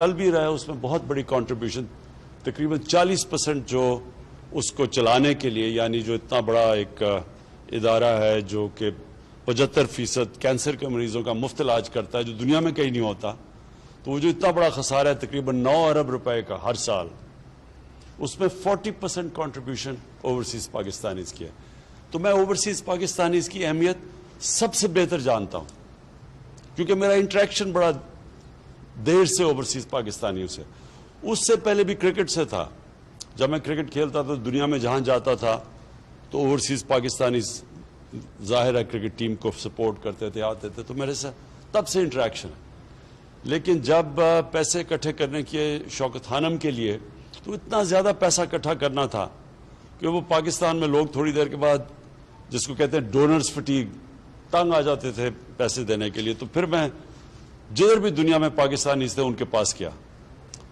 چل بھی رہا ہے اس میں بہت بڑی کنٹریبیوشن تقریباً 40% جو اس کو چلانے کے لیے، یعنی جو اتنا بڑا ایک ادارہ ہے جو کہ 75% کینسر کے مریضوں کا مفت علاج کرتا ہے، جو دنیا میں کہیں نہیں ہوتا، تو وہ جو اتنا بڑا خسارہ ہے تقریباً 9 ارب روپے کا ہر سال، اس میں 40% کنٹریبیوشن اوورسیز پاکستانیز کی ہے۔ تو میں اوورسیز پاکستانیز کی اہمیت سب سے بہتر جانتا ہوں، کیونکہ میرا انٹریکشن بڑا دیر سے اوورسیز پاکستانیوں سے، اس سے پہلے بھی کرکٹ سے تھا۔ جب میں کرکٹ کھیلتا تھا دنیا میں جہاں جاتا تھا تو اوورسیز پاکستانیز ظاہر ہے کرکٹ ٹیم کو سپورٹ کرتے تھے، آتے تھے، تو میرے سے تب سے انٹریکشن ہے۔ لیکن جب پیسے اکٹھے کرنے کے شوکت خانم کے لیے، تو اتنا زیادہ پیسہ اکٹھا کرنا تھا کہ وہ پاکستان میں لوگ تھوڑی دیر کے بعد، جس کو کہتے ہیں ڈونرز فٹیگ، تنگ آ جاتے تھے پیسے دینے کے لیے۔ تو پھر میں جدھر بھی دنیا میں پاکستانی تھے ان کے پاس کیا،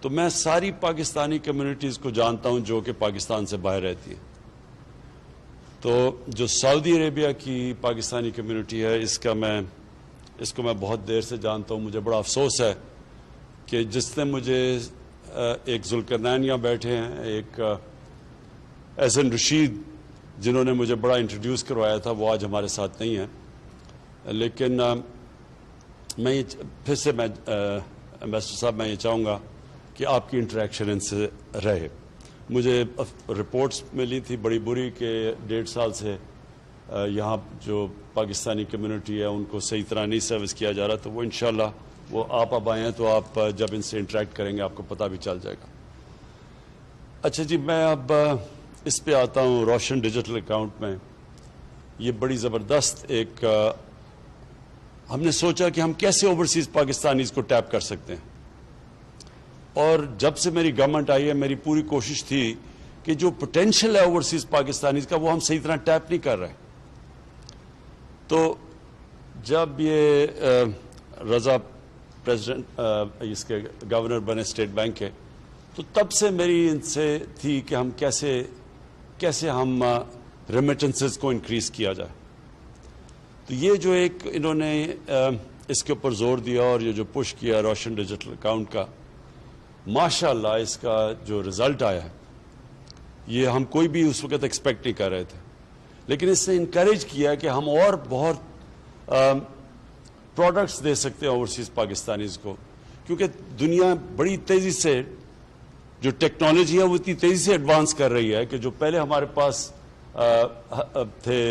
تو میں ساری پاکستانی کمیونٹیز کو جانتا ہوں جو کہ پاکستان سے باہر رہتی ہے۔ تو جو سعودی عربیہ کی پاکستانی کمیونٹی ہے، اس کو میں بہت دیر سے جانتا ہوں۔ مجھے بڑا افسوس ہے کہ جس نے مجھے ایک ذوالقرنین یہاں بیٹھے ہیں، ایک احسن رشید، جنہوں نے مجھے بڑا انٹروڈیوس کروایا تھا، وہ آج ہمارے ساتھ نہیں ہیں۔ لیکن میں پھر سے امبیسڈر صاحب میں یہ چاہوں گا کہ آپ کی انٹریکشن ان سے رہے۔ مجھے رپورٹس ملی تھی بڑی بری کہ 1.5 سال سے یہاں جو پاکستانی کمیونٹی ہے ان کو صحیح طرح نہیں سروس کیا جا رہا، تو وہ انشاءاللہ وہ آپ اب آئے ہیں تو آپ جب ان سے انٹریکٹ کریں گے آپ کو پتہ بھی چل جائے گا۔ اچھا جی، میں اب اس پہ آتا ہوں روشن ڈیجیٹل اکاؤنٹ میں۔ یہ بڑی زبردست ایک ہم نے سوچا کہ ہم کیسے اوورسیز پاکستانیز کو ٹیپ کر سکتے ہیں، اور جب سے میری گورنمنٹ آئی ہے میری پوری کوشش تھی کہ جو پوٹینشیل ہے اوورسیز پاکستانیز کا وہ ہم صحیح طرح ٹیپ نہیں کر رہے۔ تو جب یہ رضا پریزیڈنٹ اس کے گورنر بنے اسٹیٹ بینک کے، تو تب سے میری ان سے تھی کہ ہم کیسے ہم ریمیٹنسز کو انکریز کیا جائے۔ تو یہ جو ایک انہوں نے اس کے اوپر زور دیا اور یہ جو پش کیا روشن ڈیجیٹل اکاؤنٹ کا، ماشاءاللہ اس کا جو رزلٹ آیا ہے یہ ہم کوئی بھی اس وقت ایکسپیکٹ نہیں کر رہے تھے، لیکن اس نے انکریج کیا کہ ہم اور بہت پروڈکٹس دے سکتے ہیں اوورسیز پاکستانیز کو، کیونکہ دنیا بڑی تیزی سے جو ٹیکنالوجی ہے وہ اتنی تیزی سے ایڈوانس کر رہی ہے کہ جو پہلے ہمارے پاس تھے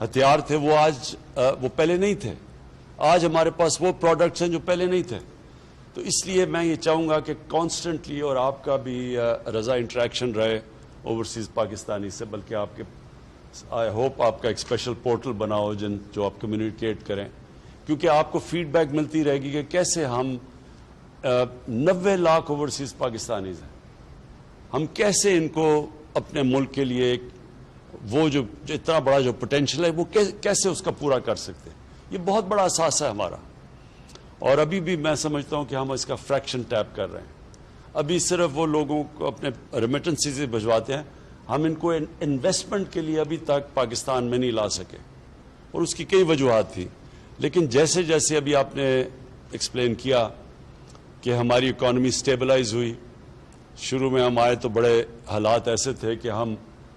ہتھیار تھے وہ پہلے نہیں تھے۔ آج ہمارے پاس وہ پروڈکٹس ہیں جو پہلے نہیں تھے۔ تو اس لیے میں یہ چاہوں گا کہ کانسٹنٹلی اور آپ کا بھی رضا انٹریکشن رہے اوورسیز پاکستانی سے، بلکہ آپ کے آئی ہوپ آپ کا ایک اسپیشل پورٹل بناؤ جو آپ کمیونیکیٹ کریں، کیونکہ آپ کو فیڈ بیک ملتی رہے گی کہ کیسے ہم 90 لاکھ اوورسیز پاکستانیز ہیں، ہم کیسے ان کو اپنے ملک کے لیے وہ جو اتنا بڑا جو پوٹینشیل ہے وہ کیسے اس کا پورا کر سکتے ہیں۔ یہ بہت بڑا اثاثہ ہے ہمارا، اور ابھی بھی میں سمجھتا ہوں کہ ہم اس کا فریکشن ٹیپ کر رہے ہیں۔ ابھی صرف وہ لوگوں کو اپنے ریمیٹنسز بھجواتے ہیں، ہم ان کو انویسٹمنٹ کے لیے ابھی تک پاکستان میں نہیں لا سکے، اور اس کی کئی وجوہات تھی۔ لیکن جیسے جیسے ابھی آپ نے ایکسپلین کیا کہ ہماری اکانومی سٹیبلائز ہوئی، شروع میں ہم آئے تو بڑے حالات ایسے تھے کہ ہم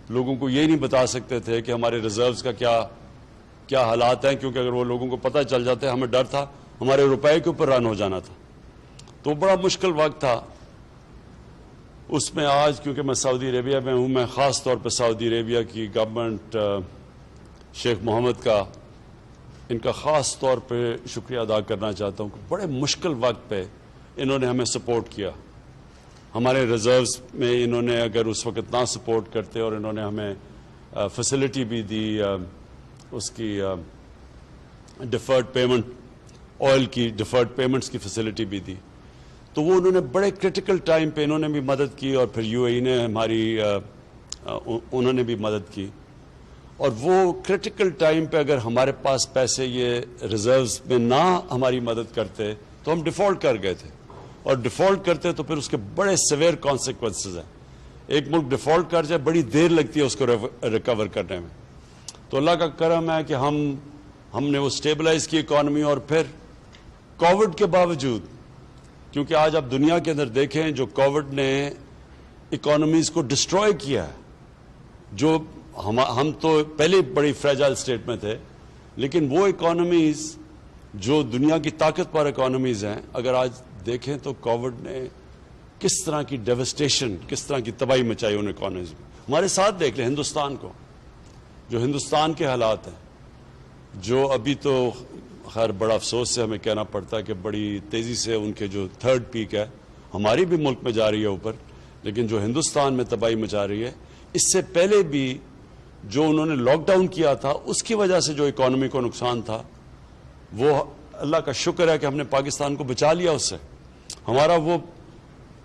لوگوں کو یہ نہیں بتا سکتے تھے کہ ہمارے ریزروز کا کیا حالات ہیں، کیونکہ اگر وہ لوگوں کو پتہ چل جاتے ہمیں ڈر تھا ہمارے روپے کے اوپر رن ہو جانا تھا۔ تو بڑا مشکل وقت تھا اس میں۔ آج کیونکہ میں سعودی عربیہ میں ہوں، میں خاص طور پہ سعودی عربیہ کی گورنمنٹ شیخ محمد کا، ان کا خاص طور پہ شکریہ ادا کرنا چاہتا ہوں کہ بڑے مشکل وقت پہ انہوں نے ہمیں سپورٹ کیا۔ ہمارے ریزروز میں انہوں نے اگر اس وقت نہ سپورٹ کرتے، اور انہوں نے ہمیں فیسلٹی بھی دی، اس کی ڈیفرڈ پیمنٹ، آئل کی ڈیفرڈ پیمنٹس کی فیسلٹی بھی دی، تو وہ انہوں نے بڑے کرٹیکل ٹائم پہ انہوں نے بھی مدد کی، اور پھر یو اے ای نے انہوں نے بھی مدد کی۔ اور وہ کرٹیکل ٹائم پہ اگر ہمارے پاس پیسے یہ ریزروز میں نہ ہماری مدد کرتے تو ہم ڈیفالٹ کر گئے تھے، اور ڈیفالٹ کرتے تو پھر اس کے بڑے سیویئر کانسیکوینسز ہیں۔ ایک ملک ڈیفالٹ کر جائے بڑی دیر لگتی ہے اس کو ریکور کرنے میں۔ تو اللہ کا کرم ہے کہ ہم نے وہ سٹیبلائز کی اکانومی، اور پھر کووڈ کے باوجود کیونکہ آج آپ دنیا کے اندر دیکھیں جو کووڈ نے اکانومیز کو ڈسٹروائے کیا ہے، جو ہم تو پہلے بڑی فریجائل سٹیٹ میں تھے، لیکن وہ اکانومیز جو دنیا کی طاقتور اکانومیز ہیں، اگر آج دیکھیں تو کووڈ نے کس طرح کی ڈیوسٹیشن، کس طرح کی تباہی مچائی ان اکانومیز میں. ہمارے ساتھ دیکھ لیں ہندوستان کو، جو ہندوستان کے حالات ہیں، جو ابھی تو خیر بڑا افسوس سے ہمیں کہنا پڑتا ہے کہ بڑی تیزی سے ان کے جو تھرڈ پیک ہے ہماری بھی ملک میں جا رہی ہے اوپر، لیکن جو ہندوستان میں تباہی مچا رہی ہے، اس سے پہلے بھی جو انہوں نے لاک ڈاؤن کیا تھا اس کی وجہ سے جو اکانومی کو نقصان تھا، وہ اللہ کا شکر ہے کہ ہم نے پاکستان کو بچا لیا اس سے. ہمارا وہ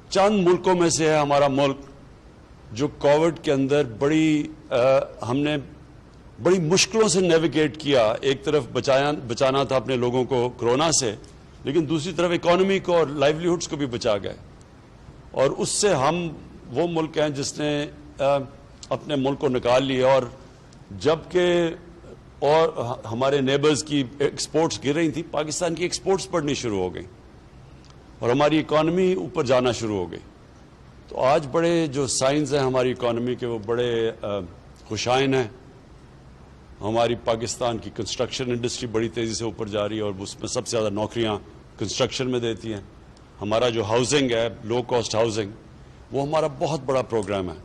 چند ملکوں میں سے ہے ہمارا ملک جو کووڈ کے اندر ہم نے بڑی مشکلوں سے نیویگیٹ کیا. ایک طرف بچانا تھا اپنے لوگوں کو کرونا سے، لیکن دوسری طرف اکانومی کو اور لائیولی ہوڈس کو بھی بچا گئے. اور اس سے ہم وہ ملک ہیں جس نے اپنے ملک کو نکال لیا، اور جبکہ اور ہمارے نیبرز کی ایکسپورٹس گر رہی تھیں، پاکستان کی ایکسپورٹس بڑھنی شروع ہو گئی اور ہماری اکانومی اوپر جانا شروع ہو گئی. تو آج بڑے جو سائنز ہیں ہماری اکانومی کے وہ بڑے خوشائن ہیں. ہماری پاکستان کی کنسٹرکشن انڈسٹری بڑی تیزی سے اوپر جا رہی ہے اور اس میں سب سے زیادہ نوکریاں کنسٹرکشن میں دیتی ہیں. ہمارا جو ہاؤسنگ ہے، لو کاسٹ ہاؤسنگ، وہ ہمارا بہت بڑا پروگرام ہے.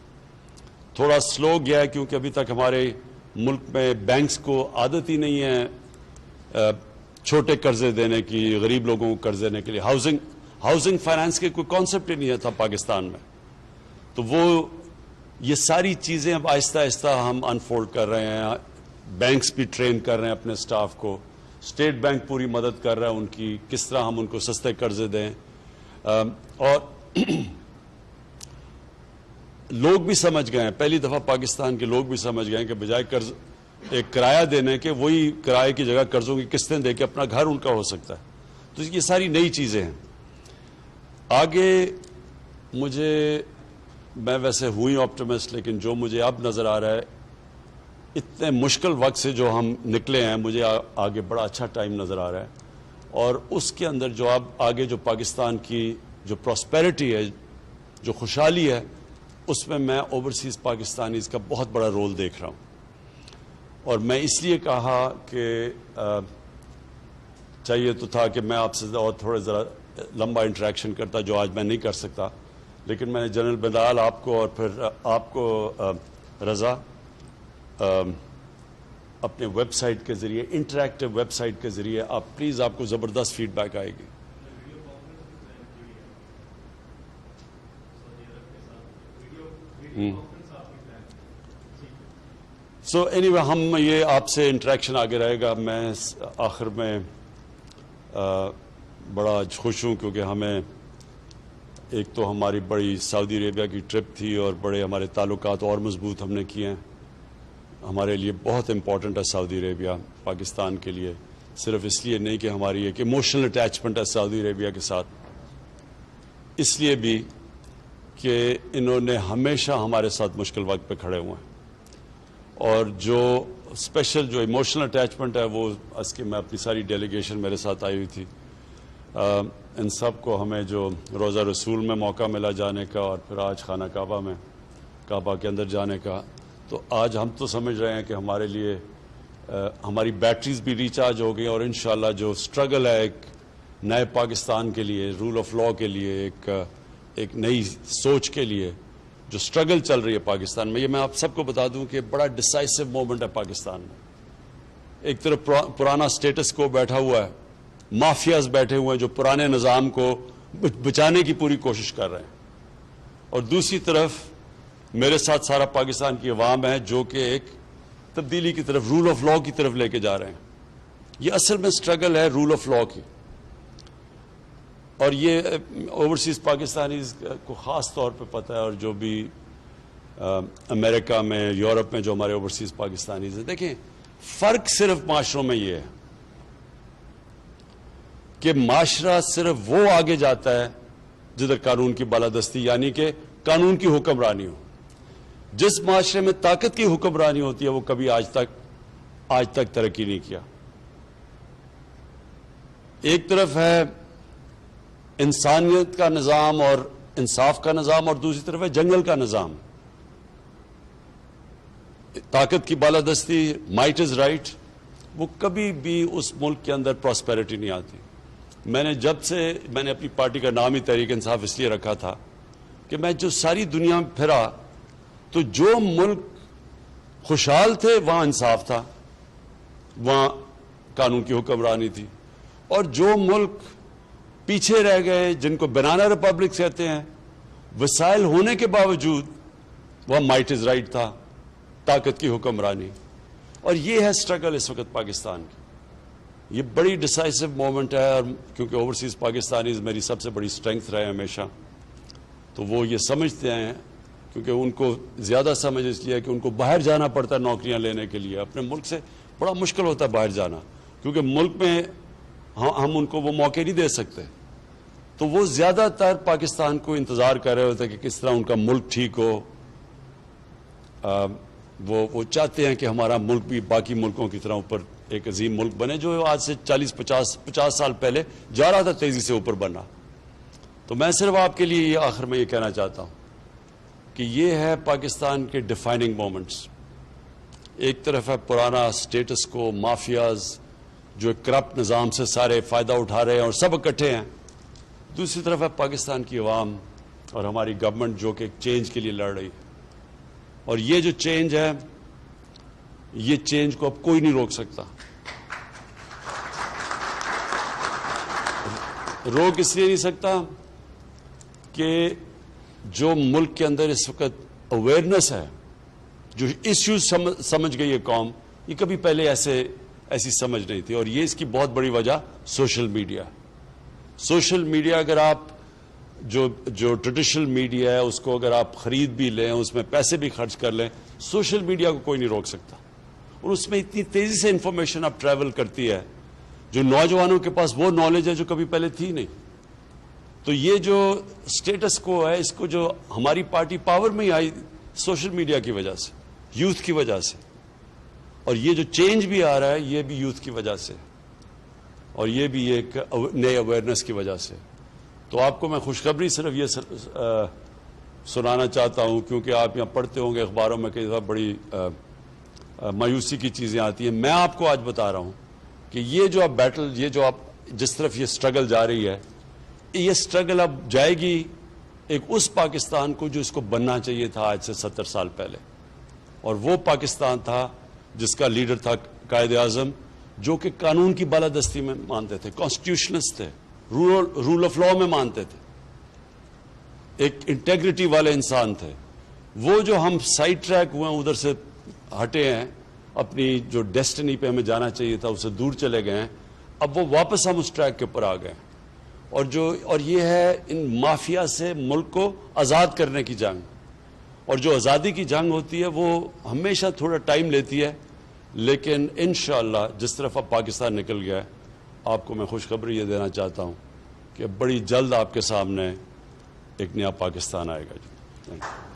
تھوڑا سلو گیا ہے کیونکہ ابھی تک ہمارے ملک میں بینکس کو عادت ہی نہیں ہے چھوٹے قرضے دینے کی، غریب لوگوں کو قرض دینے کے لیے. ہاؤسنگ فائنانس کے کوئی کانسیپٹ ہی نہیں تھا پاکستان میں. تو یہ ساری چیزیں اب آہستہ آہستہ ہم انفولڈ کر رہے ہیں. بینکس بھی ٹرین کر رہے ہیں اپنے سٹاف کو، اسٹیٹ بینک پوری مدد کر رہا ہے ان کی، کس طرح ہم ان کو سستے قرضے دیں. اور لوگ بھی سمجھ گئے ہیں، پہلی دفعہ پاکستان کے لوگ بھی سمجھ گئے ہیں کہ بجائے قرض ایک کرایہ دینے کے، وہی کرائے کی جگہ قرضوں کی قسطیں دے کے اپنا گھر ان کا ہو سکتا ہے. تو یہ ساری نئی چیزیں ہیں. آگے میں ویسے ہوئی آپٹیمسٹ، لیکن جو مجھے اب نظر آ رہا ہے، اتنے مشکل وقت سے جو ہم نکلے ہیں، مجھے آگے بڑا اچھا ٹائم نظر آ رہا ہے. اور اس کے اندر جو اب آگے جو پاکستان کی جو پراسپیرٹی ہے، جو خوشحالی ہے، اس میں اوورسیز پاکستانیز کا بہت بڑا رول دیکھ رہا ہوں. اور میں اس لیے کہا کہ چاہیے تو تھا کہ میں آپ سے اور تھوڑے ذرا لمبا انٹریکشن کرتا، جو آج میں نہیں کر سکتا، لیکن میں نے جنرل بلال آپ کو اور پھر آپ کو رضا اپنے ویب سائٹ کے ذریعے، انٹریکٹیو ویب سائٹ کے ذریعے آپ پلیز، آپ کو زبردست فیڈ بیک آئے گی. سو اینی وے ہم یہ آپ سے انٹریکشن آگے رہے گا. میں آخر میں بڑا خوش ہوں کیونکہ ہمیں ایک تو ہماری بڑی سعودی عربیہ کی ٹرپ تھی اور بڑے ہمارے تعلقات اور مضبوط ہم نے کیے ہیں. ہمارے لیے بہت امپورٹنٹ ہے سعودی عربیہ پاکستان کے لیے، صرف اس لیے نہیں کہ ہماری ایک ایموشنل اٹیچمنٹ ہے سعودی عربیہ کے ساتھ، اس لیے بھی کہ انہوں نے ہمیشہ ہمارے ساتھ مشکل وقت پہ کھڑے ہوئے ہیں. اور جو اسپیشل جو ایموشنل اٹیچمنٹ ہے وہ اس کی میں اپنی ساری ڈیلیگیشن میرے ساتھ آئی ہوئی تھی، ان سب کو ہمیں جو روزہ رسول میں موقع ملا جانے کا اور پھر آج خانہ کعبہ میں، کعبہ کے اندر جانے کا، تو آج ہم تو سمجھ رہے ہیں کہ ہمارے لیے ہماری بیٹریز بھی ریچارج ہو گئی. اور انشاءاللہ جو سٹرگل ہے ایک نئے پاکستان کے لیے، رول آف لاء کے لیے، ایک نئی سوچ کے لیے جو سٹرگل چل رہی ہے پاکستان میں، یہ میں آپ سب کو بتا دوں کہ بڑا ڈیسائسو مومنٹ ہے پاکستان میں. ایک طرف پرانا سٹیٹس کو بیٹھا ہوا ہے، مافیاز بیٹھے ہوئے ہیں جو پرانے نظام کو بچانے کی پوری کوشش کر رہے ہیں، اور دوسری طرف میرے ساتھ سارا پاکستان کی عوام ہے جو کہ ایک تبدیلی کی طرف، رول آف لاء کی طرف لے کے جا رہے ہیں. یہ اصل میں سٹرگل ہے رول آف لاء کی. اور یہ اوورسیز پاکستانیز کو خاص طور پہ پتہ ہے، اور جو بھی امریکہ میں، یورپ میں جو ہمارے اوورسیز پاکستانیز ہیں. دیکھیں فرق صرف معاشروں میں یہ ہے کہ معاشرہ صرف وہ آگے جاتا ہے جدھر قانون کی بالادستی، یعنی کہ قانون کی حکمرانی ہو. جس معاشرے میں طاقت کی حکمرانی ہوتی ہے وہ کبھی آج تک ترقی نہیں کیا. ایک طرف ہے انسانیت کا نظام اور انصاف کا نظام، اور دوسری طرف ہے جنگل کا نظام. طاقت کی بالادستی، مائٹ از رائٹ، وہ کبھی بھی اس ملک کے اندر پراسپیرٹی نہیں آتی. میں نے اپنی پارٹی کا نام ہی تحریک انصاف اس لیے رکھا تھا کہ میں جو ساری دنیا میں پھرا تو جو ملک خوشحال تھے وہاں انصاف تھا، وہاں قانون کی حکمرانی تھی، اور جو ملک پیچھے رہ گئے، جن کو بنانا ریپبلک کہتے ہیں، وسائل ہونے کے باوجود وہاں مائٹ از رائٹ تھا، طاقت کی حکمرانی. اور یہ ہے سٹرگل اس وقت پاکستان کی. یہ بڑی ڈیسائسو مومنٹ ہے، اور کیونکہ اوورسیز پاکستانیز میری سب سے بڑی سٹرینگتھ رہے ہمیشہ، تو وہ یہ سمجھتے ہیں، کیونکہ ان کو زیادہ سمجھ اس لیے کہ ان کو باہر جانا پڑتا ہے نوکریاں لینے کے لیے. اپنے ملک سے بڑا مشکل ہوتا ہے باہر جانا، کیونکہ ملک میں ہم ان کو وہ موقع نہیں دے سکتے. تو وہ زیادہ تر پاکستان کو انتظار کر رہے ہوتے ہیں کہ کس طرح ان کا ملک ٹھیک ہو. وہ چاہتے ہیں کہ ہمارا ملک بھی باقی ملکوں کی طرح اوپر ایک عظیم ملک بنے، جو آج سے 40-50 سال پہلے جا رہا تھا تیزی سے اوپر بننا. تو میں صرف آپ کے لیے آخر میں یہ کہنا چاہتا ہوں کہ یہ ہے پاکستان کے ڈیفائننگ مومنٹس. ایک طرف ہے پرانا سٹیٹس کو، مافیاز جو ایک کرپٹ نظام سے سارے فائدہ اٹھا رہے ہیں اور سب اکٹھے ہیں. دوسری طرف ہے پاکستان کی عوام اور ہماری گورنمنٹ جو کہ ایک چینج کے لیے لڑ رہی ہے. اور یہ جو چینج ہے، یہ چینج کو اب کوئی نہیں روک سکتا. روک اس لیے نہیں سکتا کہ جو ملک کے اندر اس وقت اویئرنیس ہے، جو ایشوز سمجھ گئی ہے قوم، یہ کبھی پہلے ایسی سمجھ نہیں تھی. اور یہ اس کی بہت بڑی وجہ سوشل میڈیا. سوشل میڈیا اگر آپ جو ٹریڈیشنل میڈیا ہے اس کو اگر آپ خرید بھی لیں، اس میں پیسے بھی خرچ کر لیں، سوشل میڈیا کو کوئی نہیں روک سکتا. اور اس میں اتنی تیزی سے انفارمیشن اب ٹریول کرتی ہے، جو نوجوانوں کے پاس وہ نالج ہے جو کبھی پہلے تھی نہیں. تو یہ جو سٹیٹس کو ہے، اس کو جو ہماری پارٹی پاور میں ہی آئی سوشل میڈیا کی وجہ سے، یوتھ کی وجہ سے. اور یہ جو چینج بھی آ رہا ہے یہ بھی یوتھ کی وجہ سے، اور یہ بھی ایک نئے اویئرنیس کی وجہ سے. تو آپ کو میں خوشخبری صرف یہ سنانا چاہتا ہوں، کیونکہ آپ یہاں پڑھتے ہوں گے اخباروں میں کئی دفعہ بڑی مایوسی کی چیزیں آتی ہیں. میں آپ کو آج بتا رہا ہوں کہ یہ جو آپ بیٹل، یہ جو آپ جس طرف یہ سٹرگل جا رہی ہے، یہ سٹرگل اب جائے گی ایک اس پاکستان کو جو اس کو بننا چاہیے تھا آج سے 70 سال پہلے. اور وہ پاکستان تھا جس کا لیڈر تھا قائد اعظم، جو کہ قانون کی بالادستی میں مانتے تھے، کانسٹیٹیوشنسٹ تھے، رول آف لا میں مانتے تھے، ایک انٹیگریٹی والے انسان تھے. وہ جو ہم سائڈ ٹریک ہوئے ہیں، ادھر سے ہٹے ہیں، اپنی جو ڈیسٹنی پہ ہمیں جانا چاہیے تھا اسے دور چلے گئے ہیں، اب وہ واپس ہم اس ٹریک کے اوپر آ گئے. اور یہ ہے ان مافیا سے ملک کو آزاد کرنے کی جنگ. اور جو آزادی کی جنگ ہوتی ہے وہ ہمیشہ تھوڑا ٹائم لیتی ہے، لیکن انشاءاللہ جس طرف اب پاکستان نکل گیا ہے، آپ کو میں خوشخبری یہ دینا چاہتا ہوں کہ بڑی جلد آپ کے سامنے ایک نیا پاکستان آئے گا. جی تھینک یو.